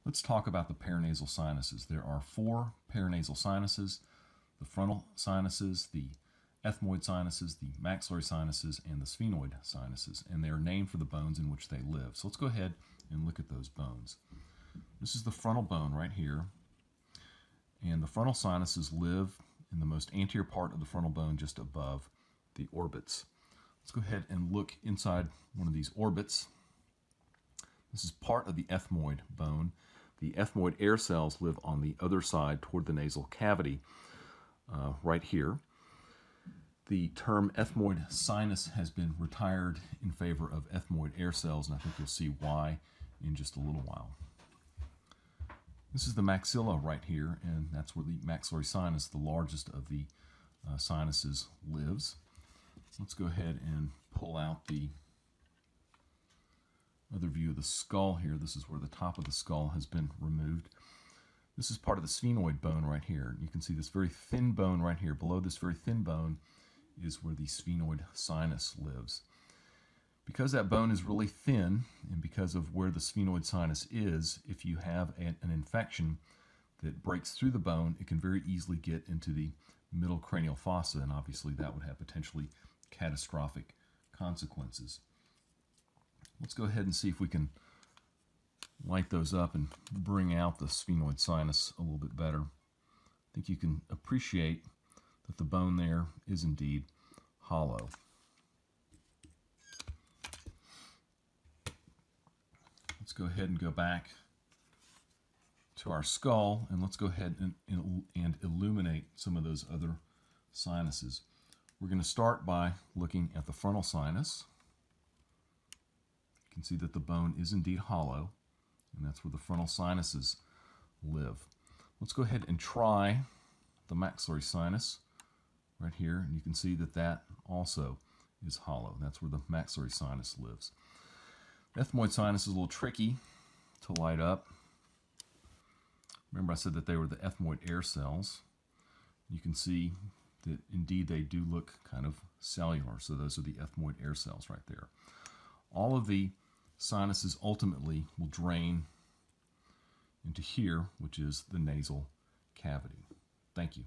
Let's talk about the paranasal sinuses. There are 4 paranasal sinuses: the frontal sinuses, the ethmoid sinuses, the maxillary sinuses, and the sphenoid sinuses, and they are named for the bones in which they live. So let's go ahead and look at those bones. This is the frontal bone right here, and the frontal sinuses live in the most anterior part of the frontal bone just above the orbits. Let's go ahead and look inside one of these orbits. This is part of the ethmoid bone. The ethmoid air cells live on the other side toward the nasal cavity, right here. The term ethmoid sinus has been retired in favor of ethmoid air cells, and I think you'll see why in just a little while. This is the maxilla right here, and that's where the maxillary sinus, the largest of the sinuses, lives. Let's go ahead and pull out the other view of the skull here. This is where the top of the skull has been removed. This is part of the sphenoid bone right here. You can see this very thin bone right here. Below this very thin bone is where the sphenoid sinus lives. Because that bone is really thin, and because of where the sphenoid sinus is, if you have an infection that breaks through the bone, it can very easily get into the middle cranial fossa, and obviously that would have potentially catastrophic consequences. Let's go ahead and see if we can light those up and bring out the sphenoid sinus a little bit better. I think you can appreciate that the bone there is indeed hollow. Let's go ahead and go back to our skull, and let's go ahead and illuminate some of those other sinuses. We're going to start by looking at the frontal sinus. You can see that the bone is indeed hollow, and that's where the frontal sinuses live. Let's go ahead and try the maxillary sinus right here, and you can see that that also is hollow. That's where the maxillary sinus lives. The ethmoid sinus is a little tricky to light up. Remember I said that they were the ethmoid air cells. You can see that indeed they do look kind of cellular, so those are the ethmoid air cells right there. All of the sinuses ultimately will drain into here, which is the nasal cavity. Thank you.